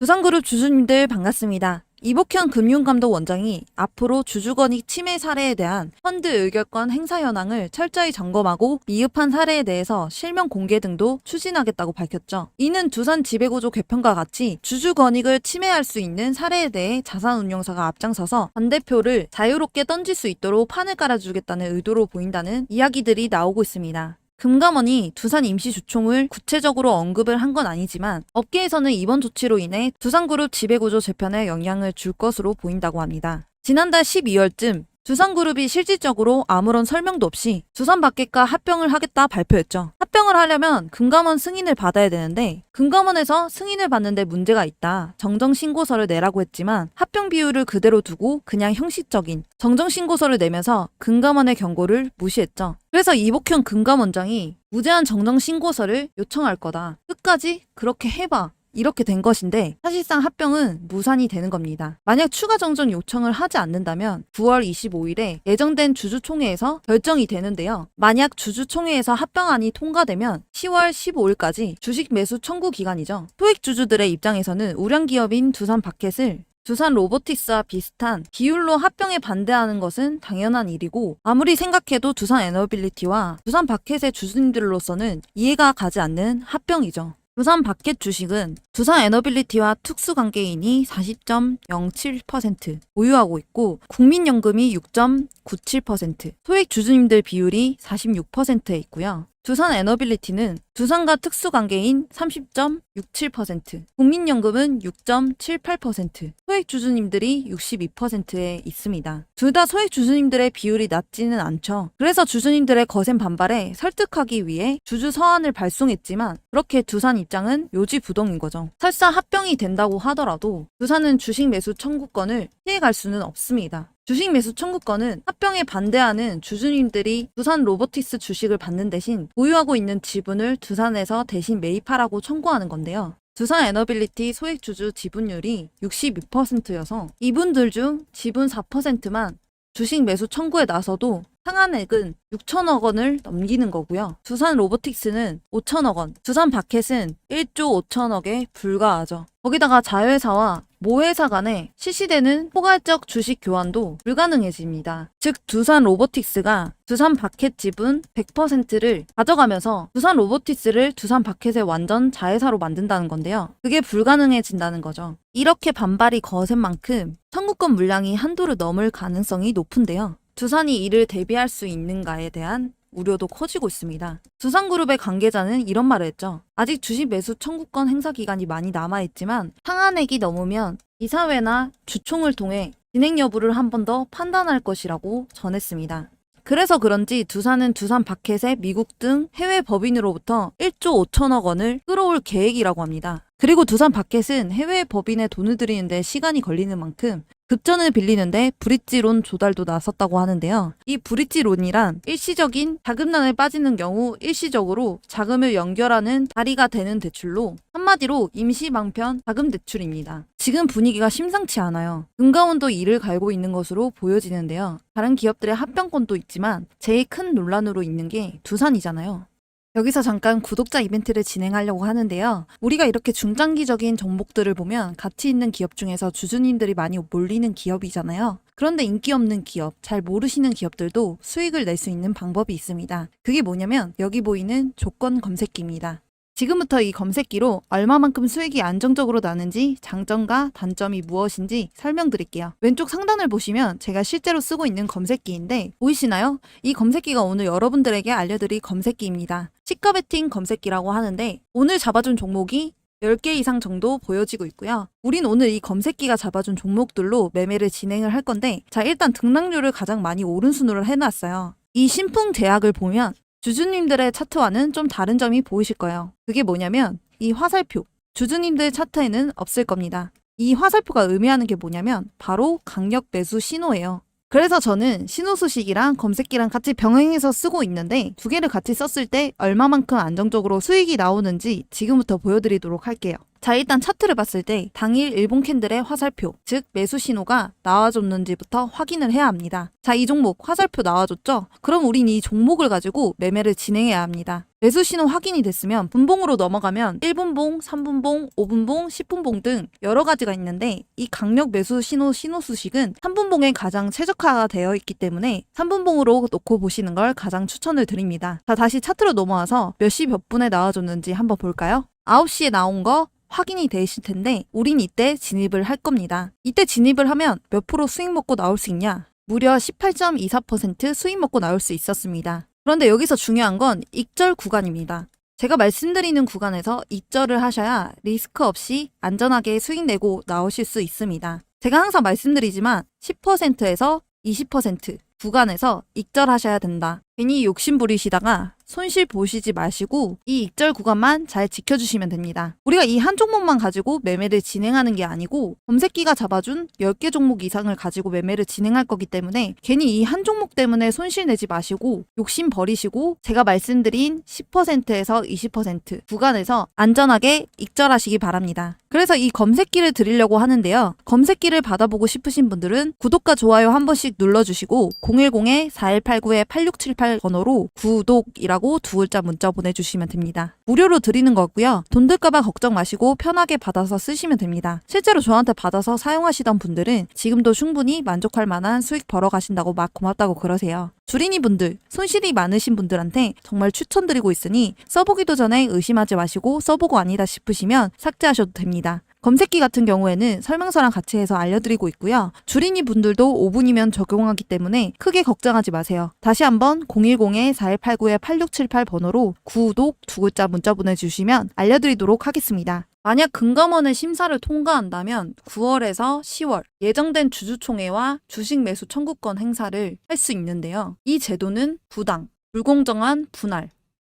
두산그룹 주주님들 반갑습니다. 이복현 금융감독 원장이 앞으로 주주권익 침해 사례에 대한 펀드 의결권 행사 현황을 철저히 점검하고 미흡한 사례에 대해서 실명 공개 등도 추진하겠다고 밝혔죠. 이는 두산 지배구조 개편과 같이 주주권익을 침해할 수 있는 사례에 대해 자산운용사가 앞장서서 반대표를 자유롭게 던질 수 있도록 판을 깔아주겠다는 의도로 보인다는 이야기들이 나오고 있습니다. 금감원이 두산 임시주총을 구체적으로 언급을 한 건 아니지만 업계에서는 이번 조치로 인해 두산그룹 지배구조 재편에 영향을 줄 것으로 보인다고 합니다. 지난달 12월쯤 두산그룹이 실질적으로 아무런 설명도 없이 두산바켓과 합병을 하겠다 발표했죠. 합병을 하려면 금감원 승인을 받아야 되는데 금감원에서 승인을 받는데 문제가 있다. 정정신고서를 내라고 했지만 합병 비율을 그대로 두고 그냥 형식적인 정정신고서를 내면서 금감원의 경고를 무시했죠. 그래서 이복현 금감원장이 무제한 정정신고서를 요청할 거다. 끝까지 그렇게 해봐. 이렇게 된 것인데 사실상 합병은 무산이 되는 겁니다. 만약 추가 정정 요청을 하지 않는다면 9월 25일에 예정된 주주총회에서 결정이 되는데요. 만약 주주총회에서 합병안이 통과되면 10월 15일까지 주식 매수 청구 기간이죠. 토익 주주들의 입장에서는 우량기업인 두산바켓을 두산 로보틱스와 비슷한 비율로 합병에 반대하는 것은 당연한 일이고 아무리 생각해도 두산 에너빌리티와 두산바켓의 주주님들로서는 이해가 가지 않는 합병이죠. 두산바켓 주식은 두산 에너빌리티와 특수관계인이 40.07% 보유하고 있고 국민연금이 6.97%, 소액 주주님들 비율이 46%에 있고요. 두산 에너빌리티는 두산과 특수관계인 30.67%, 국민연금은 6.78%, 소액 주주님들이 62%에 있습니다. 둘 다 소액 주주님들의 비율이 낮지는 않죠. 그래서 주주님들의 거센 반발에 설득하기 위해 주주 서한을 발송했지만 그렇게 두산 입장은 요지부동인 거죠. 설사 합병이 된다고 하더라도 두산은 주식 매수 청구권을 피해갈 수는 없습니다. 주식 매수 청구권은 합병에 반대하는 주주님들이 두산 로보틱스 주식을 받는 대신 보유하고 있는 지분을 두산에서 대신 매입하라고 청구하는 건데요. 두산 에너빌리티 소액 주주 지분율이 62%여서 이분들 중 지분 4%만 주식 매수 청구에 나서도 상한액은 6천억 원을 넘기는 거고요. 두산 로보틱스는 5천억 원, 두산바켓은 1조 5천억에 불과하죠. 거기다가 자회사와 모회사 간에 실시되는 포괄적 주식 교환도 불가능해집니다. 즉 두산 로보틱스가 두산바켓 지분 100%를 가져가면서 두산 로보틱스를 두산바켓의 완전 자회사로 만든다는 건데요. 그게 불가능해진다는 거죠. 이렇게 반발이 거센 만큼 청구권 물량이 한도를 넘을 가능성이 높은데요. 두산이 이를 대비할 수 있는가에 대한 우려도 커지고 있습니다. 두산그룹의 관계자는 이런 말을 했죠. 아직 주식 매수 청구권 행사 기간이 많이 남아있지만 상한액이 넘으면 이사회나 주총을 통해 진행 여부를 한 번 더 판단할 것이라고 전했습니다. 그래서 그런지 두산은 두산바켓의 미국 등 해외 법인으로부터 1조 5천억 원을 끌어올 계획이라고 합니다. 그리고 두산바켓은 해외 법인에 돈을 들이는데 시간이 걸리는 만큼 급전을 빌리는데 브릿지론 조달도 나섰다고 하는데요. 이 브릿지론이란 일시적인 자금난에 빠지는 경우 일시적으로 자금을 연결하는 다리가 되는 대출로 한마디로 임시방편 자금 대출입니다. 지금 분위기가 심상치 않아요. 금감원도 이를 갈고 있는 것으로 보여지는데요. 다른 기업들의 합병권도 있지만 제일 큰 논란으로 있는 게 두산이잖아요. 여기서 잠깐 구독자 이벤트를 진행하려고 하는데요. 우리가 이렇게 중장기적인 종목들을 보면 가치 있는 기업 중에서 주주님들이 많이 몰리는 기업이잖아요. 그런데 인기 없는 기업, 잘 모르시는 기업들도 수익을 낼 수 있는 방법이 있습니다. 그게 뭐냐면 여기 보이는 조건 검색기입니다. 지금부터 이 검색기로 얼마만큼 수익이 안정적으로 나는지 장점과 단점이 무엇인지 설명드릴게요. 왼쪽 상단을 보시면 제가 실제로 쓰고 있는 검색기인데 보이시나요? 이 검색기가 오늘 여러분들에게 알려드릴 검색기입니다. 시가 베팅 검색기라고 하는데 오늘 잡아준 종목이 10개 이상 정도 보여지고 있고요. 우린 오늘 이 검색기가 잡아준 종목들로 매매를 진행을 할 건데 자 일단 등락률을 가장 많이 오른 순으로 해놨어요. 이 신풍 제약을 보면 주주님들의 차트와는 좀 다른 점이 보이실 거예요. 그게 뭐냐면 이 화살표, 주주님들 차트에는 없을 겁니다. 이 화살표가 의미하는 게 뭐냐면 바로 강력 매수 신호예요. 그래서 저는 신호수식이랑 검색기랑 같이 병행해서 쓰고 있는데 두 개를 같이 썼을 때 얼마만큼 안정적으로 수익이 나오는지 지금부터 보여드리도록 할게요. 자, 일단 차트를 봤을 때 당일 일본 캔들의 화살표, 즉 매수 신호가 나와줬는지부터 확인을 해야 합니다. 자, 이 종목 화살표 나와줬죠? 그럼 우린 이 종목을 가지고 매매를 진행해야 합니다. 매수 신호 확인이 됐으면 분봉으로 넘어가면 1분봉, 3분봉, 5분봉, 10분봉 등 여러 가지가 있는데 이 강력 매수 신호 수식은 3분봉에 가장 최적화가 되어 있기 때문에 3분봉으로 놓고 보시는 걸 가장 추천을 드립니다. 자, 다시 차트로 넘어와서 몇 시 몇 분에 나와줬는지 한번 볼까요? 9시에 나온 거 확인이 되실 텐데 우린 이때 진입을 할 겁니다. 이때 진입을 하면 몇 프로 수익 먹고 나올 수 있냐? 무려 18.24% 수익 먹고 나올 수 있었습니다. 그런데 여기서 중요한 건 익절 구간입니다. 제가 말씀드리는 구간에서 익절을 하셔야 리스크 없이 안전하게 수익 내고 나오실 수 있습니다. 제가 항상 말씀드리지만 10%에서 20% 구간에서 익절하셔야 된다. 괜히 욕심 부리시다가 손실 보시지 마시고 이 익절 구간만 잘 지켜주시면 됩니다. 우리가 이 한 종목만 가지고 매매를 진행하는 게 아니고 검색기가 잡아준 10개 종목 이상을 가지고 매매를 진행할 거기 때문에 괜히 이 한 종목 때문에 손실 내지 마시고 욕심 버리시고 제가 말씀드린 10%에서 20% 구간에서 안전하게 익절하시기 바랍니다. 그래서 이 검색기를 드리려고 하는데요. 검색기를 받아보고 싶으신 분들은 구독과 좋아요 한 번씩 눌러주시고 010-4189-8678 번호로 구독이라고 두 글자 문자 보내주시면 됩니다. 무료로 드리는 거고요. 돈 들까봐 걱정 마시고 편하게 받아서 쓰시면 됩니다. 실제로 저한테 받아서 사용하시던 분들은 지금도 충분히 만족할 만한 수익 벌어 가신다고 막 고맙다고 그러세요. 주린이 분들, 손실이 많으신 분들한테 정말 추천드리고 있으니 써보기도 전에 의심하지 마시고 써보고 아니다 싶으시면 삭제하셔도 됩니다. 검색기 같은 경우에는 설명서랑 같이 해서 알려드리고 있고요. 주린이 분들도 5분이면 적용하기 때문에 크게 걱정하지 마세요. 다시 한번 010-4189-8678 번호로 구독 두 글자 문자 보내주시면 알려드리도록 하겠습니다. 만약 금감원의 심사를 통과한다면 9월에서 10월 예정된 주주총회와 주식 매수 청구권 행사를 할 수 있는데요. 이 제도는 부당, 불공정한 분할,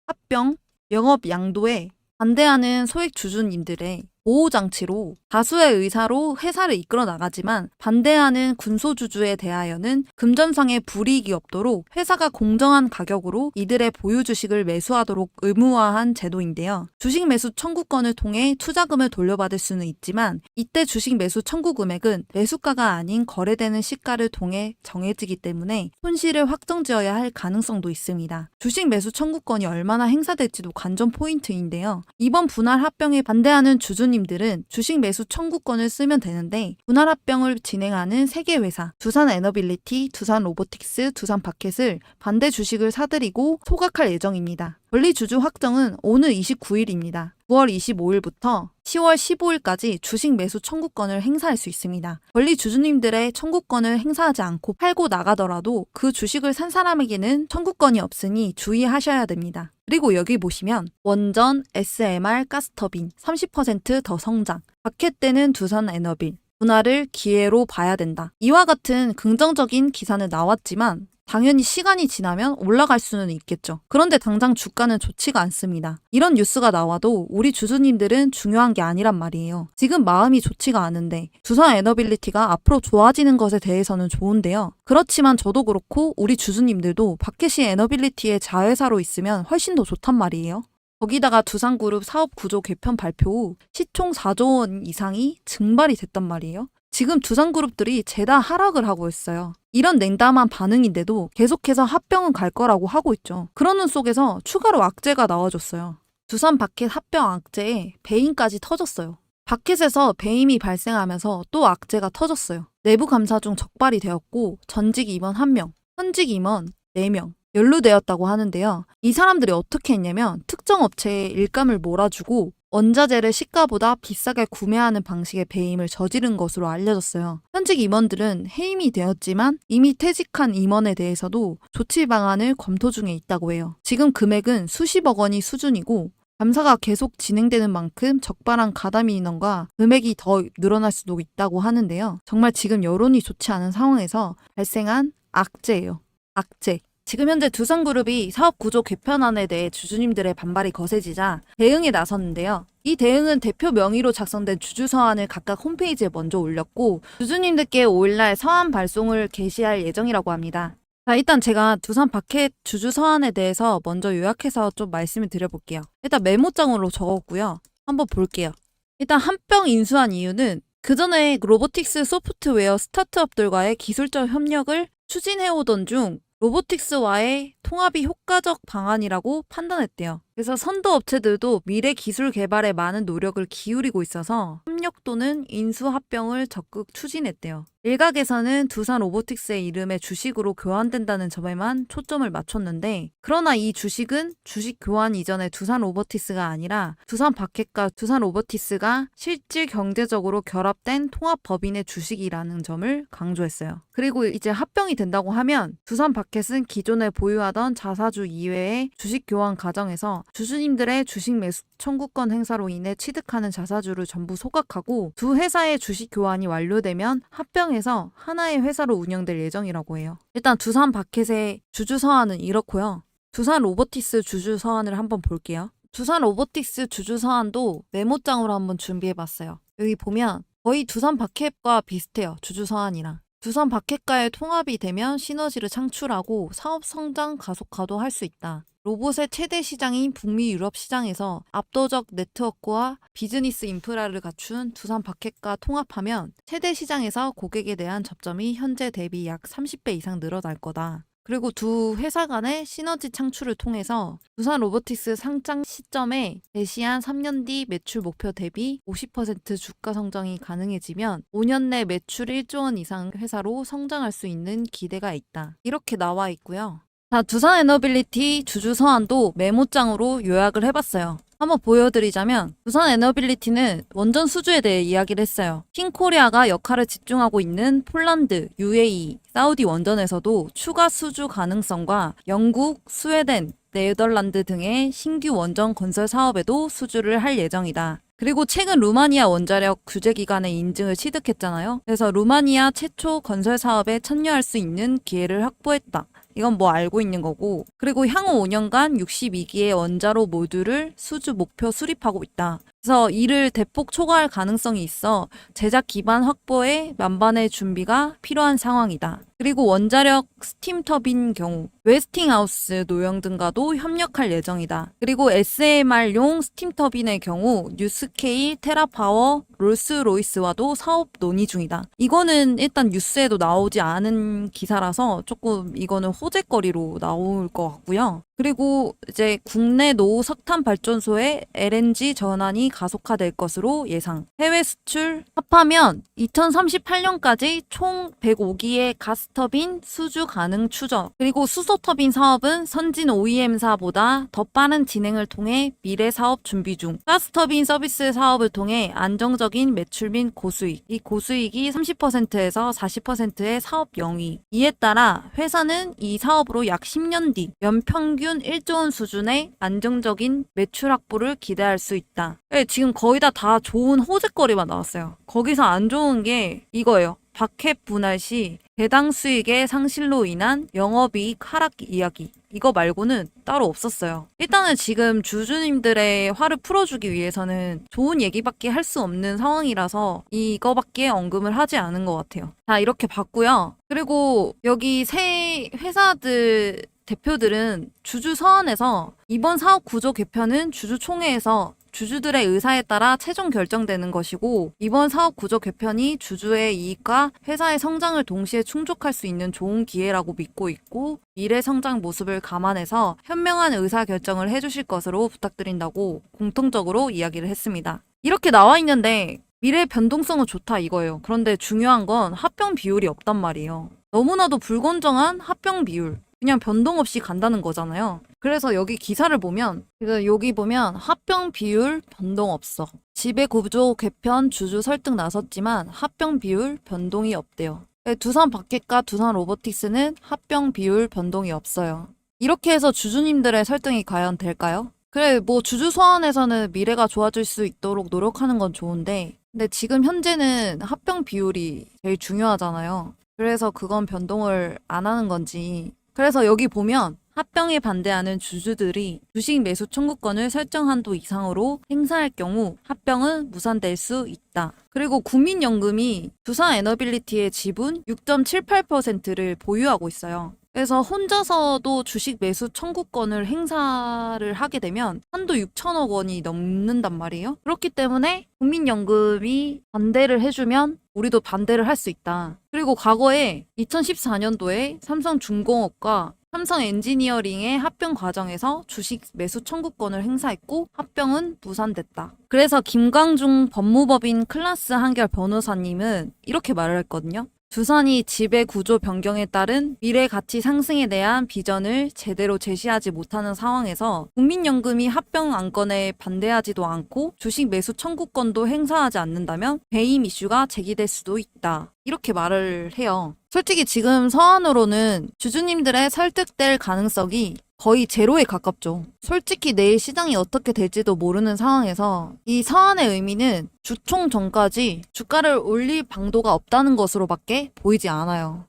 합병, 영업 양도에 반대하는 소액 주주님들의 보호장치로 다수의 의사로 회사를 이끌어 나가지만 반대하는 군소주주에 대하여는 금전상의 불이익이 없도록 회사가 공정한 가격으로 이들의 보유 주식을 매수하도록 의무화한 제도인데요. 주식 매수 청구권을 통해 투자금을 돌려받을 수는 있지만 이때 주식 매수 청구 금액은 매수가가 아닌 거래되는 시가를 통해 정해지기 때문에 손실을 확정지어야 할 가능성도 있습니다. 주식 매수 청구권이 얼마나 행사될지도 관전 포인트인데요. 이번 분할 합병에 반대하는 주주님들은 주식 매수 청구권을 쓰면 되는데 분할 합병을 진행하는 3개 회사 두산 에너빌리티, 두산 로보틱스, 두산 바켓을 반대 주식을 사들이고 소각할 예정입니다. 권리 주주 확정은 오늘 29일입니다. 9월 25일부터 10월 15일까지 주식 매수 청구권을 행사할 수 있습니다. 권리 주주님들의 청구권을 행사하지 않고 팔고 나가더라도 그 주식을 산 사람에게는 청구권이 없으니 주의하셔야 됩니다. 그리고 여기 보시면 원전, SMR, 가스터빈 30% 더 성장, 바켓되는 두산 에너빌, 분할을 기회로 봐야 된다. 이와 같은 긍정적인 기사는 나왔지만 당연히 시간이 지나면 올라갈 수는 있겠죠. 그런데 당장 주가는 좋지가 않습니다. 이런 뉴스가 나와도 우리 주주님들은 중요한 게 아니란 말이에요. 지금 마음이 좋지가 않은데 두산 에너빌리티가 앞으로 좋아지는 것에 대해서는 좋은데요. 그렇지만 저도 그렇고 우리 주주님들도 바켓이 에너빌리티의 자회사로 있으면 훨씬 더 좋단 말이에요. 거기다가 두산그룹 사업 구조 개편 발표 후 시총 4조 원 이상이 증발이 됐단 말이에요. 지금 두산그룹들이 죄다 하락을 하고 있어요. 이런 냉담한 반응인데도 계속해서 합병은 갈 거라고 하고 있죠. 그러는 속에서 추가로 악재가 나와줬어요. 두산 바켓 합병 악재에 배임까지 터졌어요. 바켓에서 배임이 발생하면서 또 악재가 터졌어요. 내부 감사 중 적발이 되었고 전직 임원 1명, 현직 임원 4명 연루되었다고 하는데요. 이 사람들이 어떻게 했냐면 특정 업체에 일감을 몰아주고 원자재를 시가보다 비싸게 구매하는 방식의 배임을 저지른 것으로 알려졌어요. 현직 임원들은 해임이 되었지만 이미 퇴직한 임원에 대해서도 조치 방안을 검토 중에 있다고 해요. 지금 금액은 수십억 원이 수준이고 감사가 계속 진행되는 만큼 적발한 가담 인원과 금액이 더 늘어날 수도 있다고 하는데요. 정말 지금 여론이 좋지 않은 상황에서 발생한 악재예요. 악재. 지금 현재 두산그룹이 사업구조 개편안에 대해 주주님들의 반발이 거세지자 대응에 나섰는데요. 이 대응은 대표 명의로 작성된 주주서한을 각각 홈페이지에 먼저 올렸고 주주님들께 5일날 서한 발송을 게시할 예정이라고 합니다. 자, 일단 제가 두산 바켓 주주서한에 대해서 먼저 요약해서 좀 말씀을 드려볼게요. 일단 메모장으로 적었고요. 한번 볼게요. 일단 합병 인수한 이유는 그전에 로보틱스 소프트웨어 스타트업들과의 기술적 협력을 추진해오던 중 로보틱스와의 통합이 효과적 방안이라고 판단했대요. 그래서 선도 업체들도 미래 기술 개발에 많은 노력을 기울이고 있어서 협력 또는 인수 합병을 적극 추진했대요. 일각에서는 두산 로보틱스의 이름에 주식으로 교환된다는 점에만 초점을 맞췄는데, 그러나 이 주식은 주식 교환 이전의 두산 로보틱스가 아니라 두산 바켓과 두산 로보틱스가 실질 경제적으로 결합된 통합 법인의 주식이라는 점을 강조했어요. 그리고 이제 합병이 된다고 하면 두산 바켓은 기존에 보유하던 자사주 이외의 주식 교환 과정에서 주주님들의 주식 매수 청구권 행사로 인해 취득하는 자사주를 전부 소각하고 두 회사의 주식 교환이 완료되면 합병해서 하나의 회사로 운영될 예정이라고 해요. 일단 두산 바켓의 주주 서한은 이렇고요. 두산 로보틱스 주주 서한을 한번 볼게요. 두산 로보틱스 주주 서한도 메모장으로 한번 준비해봤어요. 여기 보면 거의 두산 바켓과 비슷해요. 주주 서한이랑. 두산 바켓과의 통합이 되면 시너지를 창출하고 사업 성장 가속화도 할 수 있다. 로봇의 최대 시장인 북미 유럽 시장에서 압도적 네트워크와 비즈니스 인프라를 갖춘 두산 바켓과 통합하면 최대 시장에서 고객에 대한 접점이 현재 대비 약 30배 이상 늘어날 거다. 그리고 두 회사 간의 시너지 창출을 통해서 두산 로보틱스 상장 시점에 제시한 3년 뒤 매출 목표 대비 50% 주가 성장이 가능해지면 5년 내 매출 1조 원 이상 회사로 성장할 수 있는 기대가 있다. 이렇게 나와 있고요. 자, 두산 에너빌리티 주주 서한도 메모장으로 요약을 해봤어요. 한번 보여드리자면 두산 에너빌리티는 원전 수주에 대해 이야기를 했어요. 킹코리아가 역할을 집중하고 있는 폴란드, UAE, 사우디 원전에서도 추가 수주 가능성과 영국, 스웨덴, 네덜란드 등의 신규 원전 건설 사업에도 수주를 할 예정이다. 그리고 최근 루마니아 원자력 규제기관의 인증을 취득했잖아요. 그래서 루마니아 최초 건설 사업에 참여할 수 있는 기회를 확보했다. 이건 뭐 알고 있는 거고, 그리고 향후 5년간 62기의 원자로 모듈을 수주 목표 수립하고 있다. 그래서 이를 대폭 초과할 가능성이 있어 제작 기반 확보에 만반의 준비가 필요한 상황이다. 그리고 원자력 스팀 터빈 경우 웨스팅하우스 노영 등과도 협력할 예정이다. 그리고 SMR용 스팀 터빈의 경우 뉴스케일, 테라파워, 롤스로이스와도 사업 논의 중이다. 이거는 일단 뉴스에도 나오지 않은 기사라서 조금 이거는 호재거리로 나올 것 같고요. 그리고 이제 국내 노후 석탄 발전소의 LNG 전환이 가속화될 것으로 예상. 해외 수출 합하면 2038년까지 총 105기의 가스터빈 수주 가능 추정. 그리고 수소터빈 사업은 선진 OEM사보다 더 빠른 진행을 통해 미래 사업 준비 중. 가스터빈 서비스 사업을 통해 안정적인 매출 및 고수익. 이 고수익이 30%에서 40%의 사업 영위. 이에 따라 회사는 이 사업으로 약 10년 뒤 연평균 1조 원 수준의 안정적인 매출 확보를 기대할 수 있다. 네, 지금 거의 다 좋은 호재거리만 나왔어요. 거기서 안 좋은 게 이거예요. 바켓 분할 시 배당 수익의 상실로 인한 영업이익 하락 이야기. 이거 말고는 따로 없었어요. 일단은 지금 주주님들의 화를 풀어주기 위해서는 좋은 얘기밖에 할 수 없는 상황이라서 이거밖에 언급을 하지 않은 것 같아요. 자, 이렇게 봤고요. 그리고 여기 새 회사들 대표들은 주주 서한에서 이번 사업 구조 개편은 주주총회에서 주주들의 의사에 따라 최종 결정되는 것이고, 이번 사업 구조 개편이 주주의 이익과 회사의 성장을 동시에 충족할 수 있는 좋은 기회라고 믿고 있고, 미래 성장 모습을 감안해서 현명한 의사 결정을 해주실 것으로 부탁드린다고 공통적으로 이야기를 했습니다. 이렇게 나와 있는데 미래 변동성은 좋다 이거예요. 그런데 중요한 건 합병 비율이 없단 말이에요. 너무나도 불건정한 합병 비율. 그냥 변동 없이 간다는 거잖아요. 그래서 여기 기사를 보면, 여기 보면 합병 비율 변동 없어. 지배 구조 개편 주주 설득 나섰지만 합병 비율 변동이 없대요. 두산 바켓과 두산 로보틱스는 합병 비율 변동이 없어요. 이렇게 해서 주주님들의 설득이 과연 될까요? 그래, 뭐 주주 소환에서는 미래가 좋아질 수 있도록 노력하는 건 좋은데, 근데 지금 현재는 합병 비율이 제일 중요하잖아요. 그래서 그건 변동을 안 하는 건지. 그래서 여기 보면 합병에 반대하는 주주들이 주식 매수 청구권을 설정 한도 이상으로 행사할 경우 합병은 무산될 수 있다. 그리고 국민연금이 두산 에너빌리티의 지분 6.78%를 보유하고 있어요. 그래서 혼자서도 주식 매수 청구권을 행사를 하게 되면 한도 6천억 원이 넘는단 말이에요. 그렇기 때문에 국민연금이 반대를 해주면 우리도 반대를 할 수 있다. 그리고 과거에 2014년도에 삼성중공업과 삼성 엔지니어링의 합병 과정에서 주식 매수 청구권을 행사했고 합병은 무산됐다. 그래서 김광중 법무법인 클라스 한결 변호사님은 이렇게 말을 했거든요. 두산이 지배 구조 변경에 따른 미래 가치 상승에 대한 비전을 제대로 제시하지 못하는 상황에서 국민연금이 합병 안건에 반대하지도 않고 주식 매수 청구권도 행사하지 않는다면 배임 이슈가 제기될 수도 있다. 이렇게 말을 해요. 솔직히 지금 서한으로는 주주님들의 설득될 가능성이 거의 제로에 가깝죠. 솔직히 내일 시장이 어떻게 될지도 모르는 상황에서 이 서한의 의미는 주총 전까지 주가를 올릴 방도가 없다는 것으로밖에 보이지 않아요.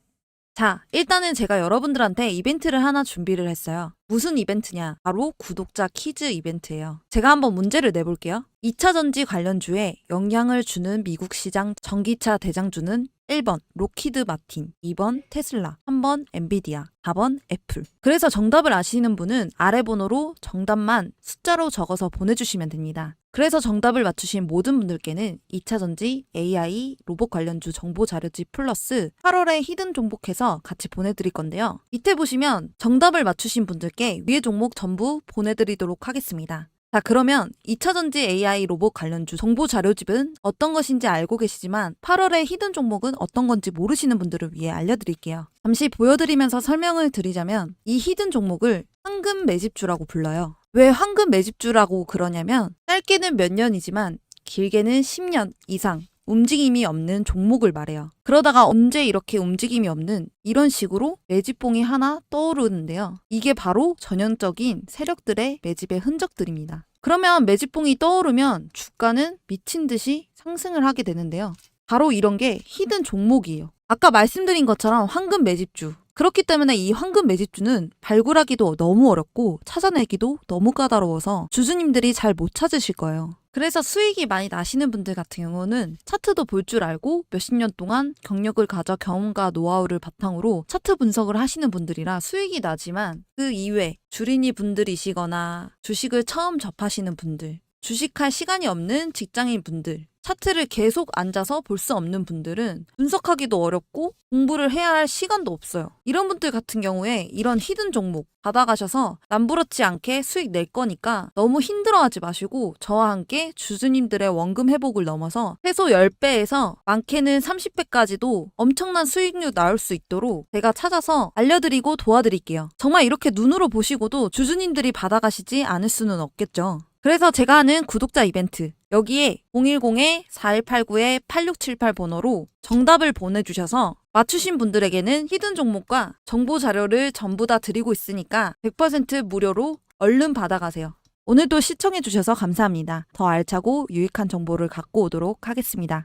자, 일단은 제가 여러분들한테 이벤트를 하나 준비를 했어요. 무슨 이벤트냐? 바로 구독자 퀴즈 이벤트예요. 제가 한번 문제를 내볼게요. 2차 전지 관련주에 영향을 주는 미국 시장 전기차 대장주는 1번 록히드 마틴, 2번 테슬라, 3번 엔비디아, 4번 애플. 그래서 정답을 아시는 분은 아래 번호로 정답만 숫자로 적어서 보내주시면 됩니다. 그래서 정답을 맞추신 모든 분들께는 2차전지, AI, 로봇 관련주 정보 자료집 플러스 8월에 히든 종목해서 같이 보내드릴 건데요. 밑에 보시면 정답을 맞추신 분들께 위의 종목 전부 보내드리도록 하겠습니다. 자, 그러면 2차전지 AI 로봇 관련주 정보 자료집은 어떤 것인지 알고 계시지만 8월에 히든 종목은 어떤 건지 모르시는 분들을 위해 알려드릴게요. 잠시 보여드리면서 설명을 드리자면 이 히든 종목을 황금 매집주라고 불러요. 왜 황금 매집주라고 그러냐면 짧게는 몇 년이지만 길게는 10년 이상 움직임이 없는 종목을 말해요. 그러다가 언제 이렇게 움직임이 없는 이런 식으로 매집봉이 하나 떠오르는데요. 이게 바로 전형적인 세력들의 매집의 흔적들입니다. 그러면 매집봉이 떠오르면 주가는 미친 듯이 상승을 하게 되는데요. 바로 이런 게 히든 종목이에요. 아까 말씀드린 것처럼 황금 매집주. 그렇기 때문에 이 황금 매집주는 발굴하기도 너무 어렵고 찾아내기도 너무 까다로워서 주주님들이 잘 못 찾으실 거예요. 그래서 수익이 많이 나시는 분들 같은 경우는 차트도 볼 줄 알고 몇십 년 동안 경력을 가져 경험과 노하우를 바탕으로 차트 분석을 하시는 분들이라 수익이 나지만 그 이외 주린이 분들이시거나 주식을 처음 접하시는 분들, 주식할 시간이 없는 직장인 분들, 차트를 계속 앉아서 볼 수 없는 분들은 분석하기도 어렵고 공부를 해야 할 시간도 없어요. 이런 분들 같은 경우에 이런 히든 종목 받아가셔서 남부럽지 않게 수익 낼 거니까 너무 힘들어하지 마시고 저와 함께 주주님들의 원금 회복을 넘어서 최소 10배에서 많게는 30배까지도 엄청난 수익률 나올 수 있도록 제가 찾아서 알려드리고 도와드릴게요. 정말 이렇게 눈으로 보시고도 주주님들이 받아가시지 않을 수는 없겠죠. 그래서 제가 하는 구독자 이벤트 여기에 010-4189-8678 번호로 정답을 보내주셔서 맞추신 분들에게는 히든 종목과 정보 자료를 전부 다 드리고 있으니까 100% 무료로 얼른 받아가세요. 오늘도 시청해주셔서 감사합니다. 더 알차고 유익한 정보를 갖고 오도록 하겠습니다.